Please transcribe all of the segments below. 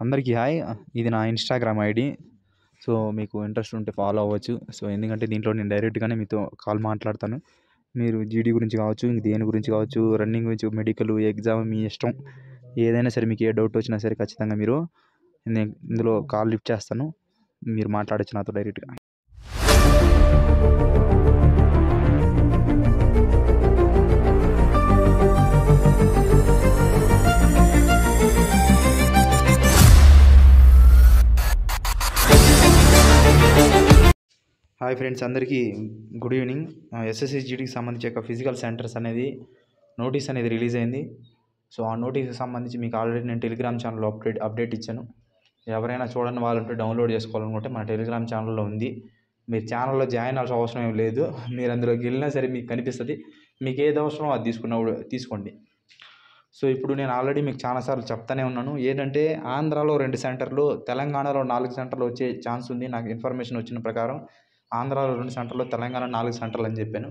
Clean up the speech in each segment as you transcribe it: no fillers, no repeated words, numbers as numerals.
అందరికీ హాయ్. ఇది నా ఇన్‌స్టాగ్రామ్ ఐడీ. సో, మీకు ఇంట్రెస్ట్ ఉంటే ఫాలో అవ్వచ్చు. సో, ఎందుకంటే దీంట్లో నేను డైరెక్ట్‌గానే మీతో కాల్ మాట్లాడతాను. మీరు జీడీ గురించి కావచ్చు, దేని గురించి కావచ్చు, రన్నింగ్ గురించి, మెడికల్, ఎగ్జామ్ మీ ఇష్టం. ఏదైనా సరే మీకు ఏ డౌట్ వచ్చినా సరే ఖచ్చితంగా మీరు నేను ఇందులో కాల్ లిఫ్ట్ చేస్తాను. మీరు మాట్లాడొచ్చు నాతో డైరెక్ట్‌గా. హాయ్ ఫ్రెండ్స్, అందరికీ గుడ్ ఈవినింగ్. ఎస్ఎస్సి జీడీకి సంబంధించి ఒక ఫిజికల్ సెంటర్స్ అనేది నోటీస్ అనేది రిలీజ్ అయింది. సో ఆ నోటీస్కి సంబంధించి మీకు ఆల్రెడీ నేను టెలిగ్రామ్ ఛానల్లో అప్డేట్ ఇచ్చాను. ఎవరైనా చూడని వాళ్ళంటే డౌన్లోడ్ చేసుకోవాలనుకుంటే మన టెలిగ్రామ్ ఛానల్లో ఉంది. మీరు ఛానల్లో జాయిన్ అవ్వాల్సిన అవసరం ఏం లేదు. మీరు అందులోకి వెళ్ళినా సరే మీకు కనిపిస్తుంది. మీకు ఏది అవసరమో అది తీసుకోండి. సో ఇప్పుడు నేను ఆల్రెడీ మీకు చాలాసార్లు చెప్తానే ఉన్నాను. ఏంటంటే ఆంధ్రాలో 2 సెంటర్లు, తెలంగాణలో 4 సెంటర్లు వచ్చే ఛాన్స్ ఉంది. నాకు ఇన్ఫర్మేషన్ వచ్చిన ప్రకారం ఆంధ్రాలో 2 సెంటర్లు, తెలంగాణ 4 సెంటర్లు అని చెప్పాను.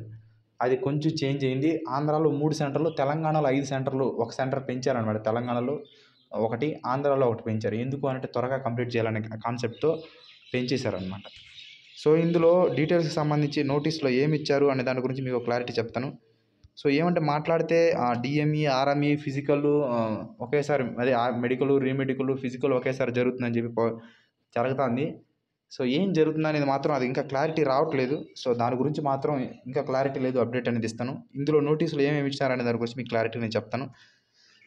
అది కొంచెం చేంజ్ అయింది. ఆంధ్రాలో 3 సెంటర్లు, తెలంగాణలో 5 సెంటర్లు. ఒక సెంటర్ పెంచారనమాట. తెలంగాణలో ఒకటి, ఆంధ్రాలో ఒకటి పెంచారు. ఎందుకు అంటే త్వరగా కంప్లీట్ చేయాలనే కాన్సెప్ట్తో పెంచేశారనమాట. సో ఇందులో డీటెయిల్స్కి సంబంధించి నోటీస్లో ఏమి ఇచ్చారు అనే దాని గురించి మీకు క్లారిటీ చెప్తాను. సో ఏమంటే మాట్లాడితే డిఎంఈ, ఆర్ఎంఈ, ఫిజికల్ ఒకేసారి, అదే మెడికల్, రీమెడికల్, ఫిజికల్ ఒకేసారి జరుగుతుందని చెప్పి జరుగుతుంది. సో ఏం జరుగుతుంది అనేది మాత్రం అది ఇంకా క్లారిటీ రావట్లేదు. సో దాని గురించి మాత్రం ఇంకా క్లారిటీ లేదు, అప్డేట్ అనేది ఇస్తాను. ఇందులో నోటీసులు ఏమేమి ఇచ్చారనే దాని గురించి మీకు క్లారిటీ నేను చెప్తాను.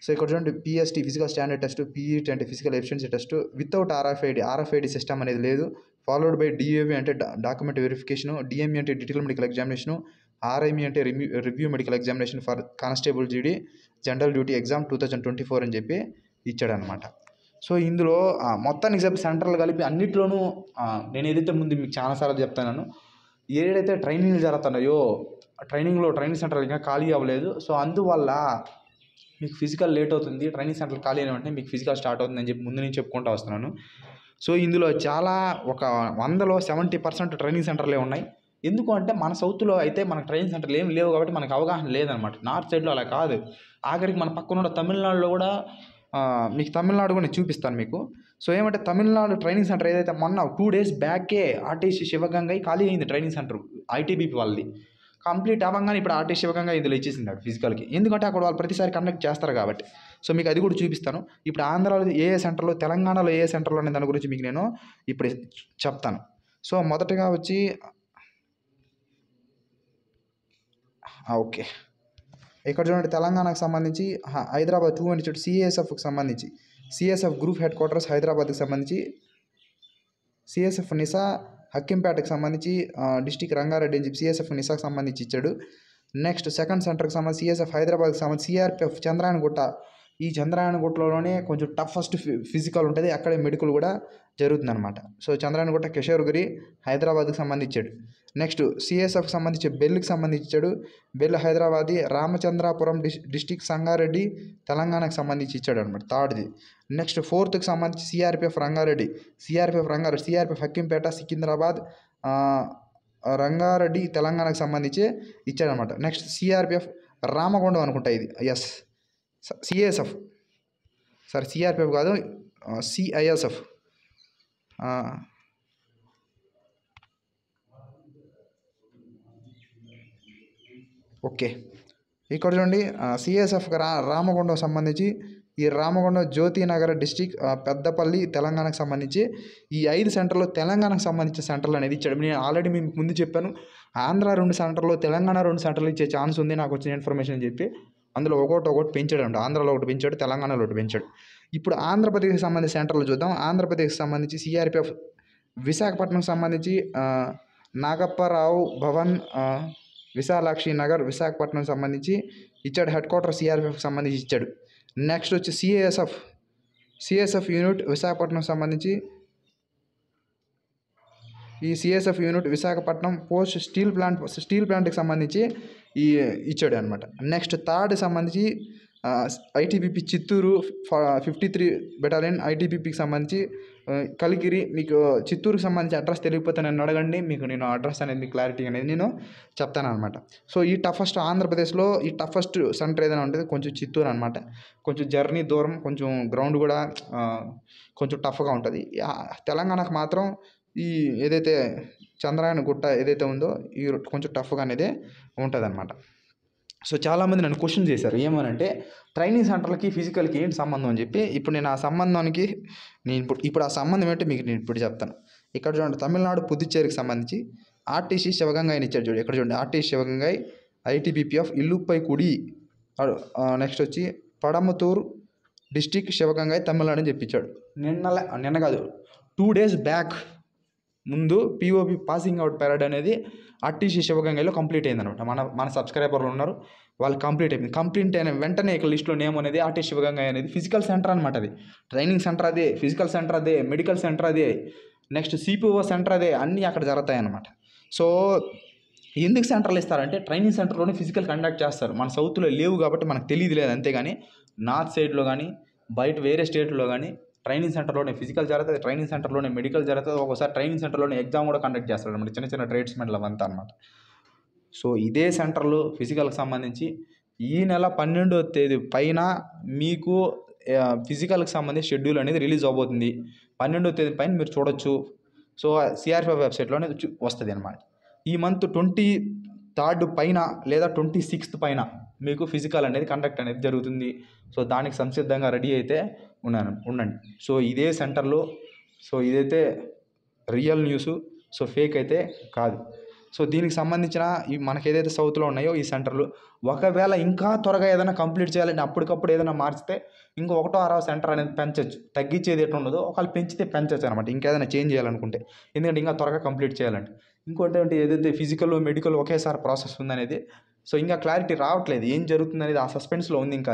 సో ఇక్కడ చూడండి, PST physical standard test, PET అంటే physical efficiency test without RFID system అనేది లేదు. ఫాలోడ్ బై డిఏవి అంటే డాక్యుమెంట్ వెరిఫికేషను, డిఎంఈ అంటే డిటైల్ మెడికల్ ఎగ్జామినేషను, ఆర్ఐఎంఈ అంటే review medical examination for constable GD general duty exam 2024 అని చెప్పి ఇచ్చాడనమాట. సో ఇందులో మొత్తానికి చెప్పి సెంటర్లు కలిపి అన్నిట్లోనూ నేను ఏదైతే ముందు మీకు చాలాసార్లు చెప్తాను, ఏదైతే ట్రైనింగ్లు జరుగుతున్నాయో ట్రైనింగ్ సెంటర్లు ఇంకా ఖాళీ అవ్వలేదు. సో అందువల్ల మీకు ఫిజికల్ లేట్ అవుతుంది. ట్రైనింగ్ సెంటర్లు ఖాళీ అయిన వెంటనే మీకు ఫిజికల్ స్టార్ట్ అవుతుందని చెప్పి ముందు నుంచి చెప్పుకుంటూ వస్తున్నాను. సో ఇందులో చాలా ఒక 100లో 70% ట్రైనింగ్ సెంటర్లే ఉన్నాయి. ఎందుకు అంటే మన సౌత్లో అయితే మనకు ట్రైనింగ్ సెంటర్లు ఏమి లేవు కాబట్టి మనకు అవగాహన లేదనమాట. నార్త్ సైడ్లో అలా కాదు. ఆఖరికి మన పక్కన తమిళనాడులో కూడా మీకు తమిళనాడు కూడా నేను చూపిస్తాను మీకు. సో ఏమంటే తమిళనాడు ట్రైనింగ్ సెంటర్ ఏదైతే మొన్న 2 days బ్యాకే ఆర్టీసీ శివగంగై ఖాళీ అయింది. ట్రైనింగ్ సెంటర్ ఐటీబీపీ వాళ్ళది కంప్లీట్ అవ్వగానే ఇప్పుడు ఆర్టీసీ శివగంగా ఇందులో ఇచ్చేసింది ఫిజికల్కి. ఎందుకంటే అక్కడ వాళ్ళు ప్రతిసారి కండక్ట్ చేస్తారు కాబట్టి. సో మీకు అది కూడా చూపిస్తాను. ఇప్పుడు ఆంధ్రాలో ఏ సెంటర్లో, తెలంగాణలో ఏ సెంటర్లో అనే దాని గురించి మీకు నేను ఇప్పుడు చెప్తాను. సో మొదటగా వచ్చి ఓకే, ఇక్కడ చూడండి, తెలంగాణకు సంబంధించి హైదరాబాద్ 2 అని చూడండి. సిఎస్ఎఫ్కి సంబంధించి సిఎస్ఎఫ్ గ్రూప్ హెడ్ క్వార్టర్స్ హైదరాబాద్కి సంబంధించి, సిఎస్ఎఫ్ నిసా హక్కింపేటకి సంబంధించి డిస్టిక్ రంగారెడ్డి అని చెప్పి సిఎస్ఎఫ్ నిసాకి సంబంధించి ఇచ్చాడు. నెక్స్ట్ సెకండ్ సెంటర్కి సంబంధించి సిఎస్ఎఫ్ హైదరాబాద్కి సంబంధించి సిఆర్పిఎఫ్ చంద్రాయణగుట్ట. ఈ చంద్రాయణగుట్టలోనే కొంచెం టఫెస్ట్ ఫిజికల్ ఉంటుంది, అక్కడే మెడికల్ కూడా జరుగుతుందన్నమాట. సో చంద్రాయణగుట్ట కిషోర్గిరి హైదరాబాద్కి సంబంధించాడు. నెక్స్ట్ సిఎస్ఎఫ్కి సంబంధించి బెల్కి సంబంధించాడు. బెల్ హైదరాబాదీ. రామచంద్రాపురం డిస్టిక్ సంగారెడ్డి తెలంగాణకు సంబంధించి ఇచ్చాడు అనమాట, థర్డ్ది. నెక్స్ట్ ఫోర్త్కి సంబంధించి సిఆర్పిఎఫ్ రంగారెడ్డి, సిఆర్పిఎఫ్ హక్కింపేట సికింద్రాబాద్ రంగారెడ్డి తెలంగాణకు సంబంధించి ఇచ్చాడనమాట. నెక్స్ట్ సిఆర్పిఎఫ్ రామగుండం అనుకుంటా ఇది, ఎస్ సిఎస్ఎఫ్, సారీ సిఆర్పిఎఫ్ కాదు, సిఐఎస్ఎఫ్. ఓకే, ఇక్కడ చూడండి, సిఎస్ఎఫ్కి రామగుండం సంబంధించి ఈ రామగుండం జ్యోతినగర్ డిస్టిక్ పెద్దపల్లి తెలంగాణకు సంబంధించి ఈ 5 సెంటర్లో తెలంగాణకు సంబంధించిన సెంటర్లు అనేది ఇచ్చాడు. నేను ఆల్రెడీ మీకు ముందు చెప్పాను, ఆంధ్ర 2 సెంటర్లు, తెలంగాణ 2 సెంటర్లు ఇచ్చే ఛాన్స్ ఉంది నాకు వచ్చిన ఇన్ఫర్మేషన్ అని చెప్పి. అందులో ఒకటి పెంచాడు అంట. ఆంధ్రాలో ఒకటి పెంచాడు, తెలంగాణలో ఒకటి పెంచాడు. ఇప్పుడు ఆంధ్రప్రదేశ్కి సంబంధించిన సెంటర్లు చూద్దాం. ఆంధ్రప్రదేశ్కి సంబంధించి సిఆర్పిఎఫ్ విశాఖపట్నంకి సంబంధించి నాగప్పరావు భవన్, విశాలాక్షి నగర్ విశాఖపట్నం సంబంధించి ఇచ్చాడు. హెడ్ క్వార్టర్ సిఆర్పిఎఫ్కి సంబంధించి ఇచ్చాడు. నెక్స్ట్ వచ్చి సిఎస్ఎఫ్ యూనిట్ విశాఖపట్నం సంబంధించి ఈ CSF unit Visakhapatnam post steel ప్లాంట్కి సంబంధించి ఇచ్చాడు అనమాట. నెక్స్ట్ థర్డ్ సంబంధించి ఐటీబీపీ చిత్తూరు 53 బెటాలియన్ ఐటీబీపీకి సంబంధించి కలికిరి. మీకు చిత్తూరుకి సంబంధించి అడ్రస్ తెలియకపోతే నన్ను అడగండి, మీకు నేను అడ్రస్ అనేది మీకు క్లారిటీ అనేది నేను చెప్తానమాట. సో ఈ టఫెస్ట్ ఆంధ్రప్రదేశ్లో ఈ టఫెస్ట్ సెంటర్ ఏదైనా ఉంటుంది కొంచెం చిత్తూరు అనమాట. కొంచెం జర్నీ దూరం, కొంచెం గ్రౌండ్ కూడా కొంచెం టఫ్గా ఉంటుంది. తెలంగాణకు మాత్రం ఈ ఏదైతే చంద్రాయణ గుట్ట ఏదైతే ఉందో ఈ కొంచెం టఫ్గా అనేది ఉంటుంది అనమాట. సో చాలామంది నన్ను క్వశ్చన్ చేశారు, ఏమనంటే ట్రైనింగ్ సెంటర్లకి ఫిజికల్కి ఏంటి సంబంధం అని చెప్పి. ఇప్పుడు నేను ఆ సంబంధానికి ఇప్పుడు ఆ సంబంధం ఏంటో మీకు నేను ఇప్పుడు చెప్తాను. ఇక్కడ చూడండి, తమిళనాడు పుదుచ్చేరికి సంబంధించి ఆర్టీసీ శివగంగాయని ఇచ్చాడు చూడండి. ఇక్కడ చూడండి, ఆర్టీసీ శివగంగాయ్ ఐటీబీపీఎఫ్ ఇల్లుపై కుడి, నెక్స్ట్ వచ్చి పడమతూరు డిస్టిక్ శివగంగాయ్ తమిళనాడు అని చెప్పించాడు. నిన్న కాదు 2 days బ్యాక్ ముందు పిఓపి పాసింగ్ అవుట్ పెరడ్ అనేది ఆర్టీసీ శివగంగలో కంప్లీట్ అయిందనమాట. మన సబ్స్క్రైబర్లు ఉన్నారు, వాళ్ళు కంప్లీట్ అయిపోయింది. కంప్లీట్ అయిన వెంటనే ఇక్కడ లిస్ట్లో నేమ్ అనేది ఆర్టీసీ శివగంగ అనేది ఫిజికల్ సెంటర్ అనమాట. అది ట్రైనింగ్ సెంటర్ అదే, ఫిజికల్ సెంటర్ అదే, మెడికల్ సెంటర్ అదే, నెక్స్ట్ సిపిఓ సెంటర్ అదే, అన్నీ అక్కడ జరుగుతాయి అన్నమాట. సో ఎందుకు సెంటర్లు ఇస్తారంటే ట్రైనింగ్ సెంటర్లోనే ఫిజికల్ కండక్ట్ చేస్తారు. మన సౌత్లో లేవు కాబట్టి మనకు తెలియదు లేదు, అంతేగాని నార్త్ సైడ్లో కానీ బయట వేరే స్టేట్లో కానీ ట్రైనింగ్ సెంటర్లోనే ఫిజికల్ జరుగుతుంది, ట్రైనింగ్ సెంటర్లోనే మెడికల్ జరుగుతుంది. ఒకసారి ట్రైనింగ్ సెంటర్లోనే ఎగ్జామ్ కూడా కండక్ట్ చేస్తారు అనమాట, చిన్న చిన్న ట్రేడ్స్మెన్లు అవంతా అనమాట. సో ఇదే సెంటర్లో ఫిజికల్కి సంబంధించి ఈ నెల 12వ తేదీ పైన మీకు ఫిజికల్కి సంబంధించి షెడ్యూల్ అనేది రిలీజ్ అవబోతుంది. 12వ తేదీ పైన మీరు చూడొచ్చు. సో సిఆర్పిఎఫ్ వెబ్సైట్లోనే వస్తుంది అనమాట. ఈ మంత్ 23rd పైన లేదా 26th పైన మీకు ఫిజికల్ అనేది కండక్ట్ అనేది జరుగుతుంది. సో దానికి సంసిద్ధంగా రెడీ అయితే ఉండండి. సో ఇదే సెంటర్లో, సో ఇదైతే రియల్ న్యూస్, సో ఫేక్ అయితే కాదు. సో దీనికి సంబంధించిన ఈ మనకి ఏదైతే సౌత్లో ఉన్నాయో ఈ సెంటర్లు, ఒకవేళ ఇంకా త్వరగా ఏదైనా కంప్లీట్ చేయాలంటే అప్పటికప్పుడు ఏదైనా మార్చితే ఇంకో 1వ 6వ సెంటర్ అనేది పెంచవచ్చు. తగ్గించేది ఎట్లా ఉండదో ఒకవేళ పెంచితే పెంచవచ్చు అనమాట, ఇంకేదైనా చేంజ్ చేయాలనుకుంటే, ఎందుకంటే ఇంకా త్వరగా కంప్లీట్ చేయాలంటే. ఇంకోటి ఏదైతే ఫిజికల్ మెడికల్ ఒకేసారి ప్రాసెస్ ఉందనేది, సో ఇంకా క్లారిటీ రావట్లేదు ఏం జరుగుతుంది అనేది, ఆ సస్పెన్స్లో ఉంది. ఇంకా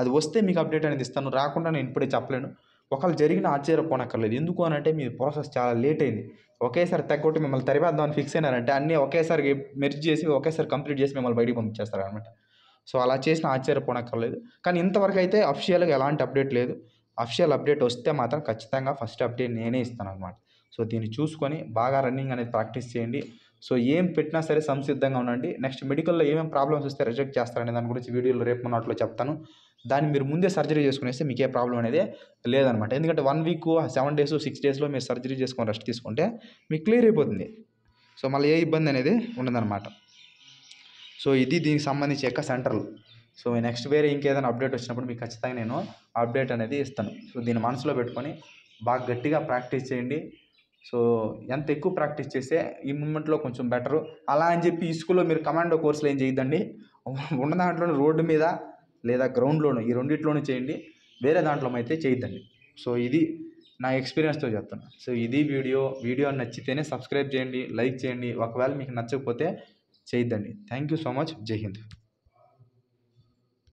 అది వస్తే మీకు అప్డేట్ అనేది ఇస్తాను, రాకుండా నేను ఇప్పుడే చెప్పలేను. ఒకవేళ జరిగిన ఆశ్చర్యపోనక్కర్లేదు. ఎందుకు అని అంటే మీ ప్రాసెస్ చాలా లేట్ అయింది. ఒకేసారి తగ్గొట్టి మిమ్మల్ని తరివేద్దామని ఫిక్స్ అయినారంటే అన్నీ ఒకేసారి మెర్జ్ చేసి ఒకేసారి కంప్లీట్ చేసి మిమ్మల్ని బయటికి పంపించేస్తారు అనమాట. సో అలా చేసిన ఆశ్చర్యపోనక్కర్లేదు. కానీ ఇంతవరకు అయితే అఫిషియల్గా ఎలాంటి అప్డేట్ లేదు. అఫిషియల్ అప్డేట్ వస్తే మాత్రం ఖచ్చితంగా ఫస్ట్ అప్డేట్ నేనే ఇస్తాను అనమాట. సో దీన్ని చూసుకొని బాగా రన్నింగ్ అనేది ప్రాక్టీస్ చేయండి. సో ఏం పెట్టినా సరే సంసిద్ధంగా ఉండండి. నెక్స్ట్ మెడికల్లో ఏమేమి ప్రాబ్లమ్స్ వస్తే రిజెక్ట్ చేస్తారనే దాని గురించి వీడియోలో రేపు మొన్నట్లో చెప్తాను. దాన్ని మీరు ముందే సర్జరీ చేసుకునేస్తే మీకు ఏ ప్రాబ్లం అనేది లేదనమాట. ఎందుకంటే 1 week 7 days 6 daysలో మీరు సర్జరీ చేసుకొని రెస్ట్ తీసుకుంటే మీకు క్లియర్ అయిపోతుంది. సో మళ్ళీ ఏ ఇబ్బంది అనేది ఉండదన్నమాట. సో ఇది దీనికి సంబంధించి యొక్క సెంటర్లు. సో నెక్స్ట్ వేరే ఇంకేదైనా అప్డేట్ వచ్చినప్పుడు మీకు ఖచ్చితంగా నేను అప్డేట్ అనేది ఇస్తాను. సో దీన్ని మనసులో పెట్టుకొని బాగా గట్టిగా ప్రాక్టీస్ చేయండి. సో ఎంత ఎక్కువ ప్రాక్టీస్ చేస్తే ఈ మూమెంట్లో కొంచెం బెటరు. అలా అని చెప్పి ఈ స్కూల్లో మీరు కమాండో కోర్సులు ఏం చేయొద్దండి. ఉన్న దాంట్లోనే రోడ్డు మీద లేదా గ్రౌండ్లోనూ ఈ రెండిట్లోనూ చేయండి, వేరే దాంట్లో అయితే చేయొద్దండి. సో ఇది నా ఎక్స్పీరియన్స్తో చెప్తాను. సో ఇది వీడియో నచ్చితేనే సబ్స్క్రైబ్ చేయండి, లైక్ చేయండి. ఒకవేళ మీకు నచ్చకపోతే చేయొద్దండి. Thank you so much. జై హింద్.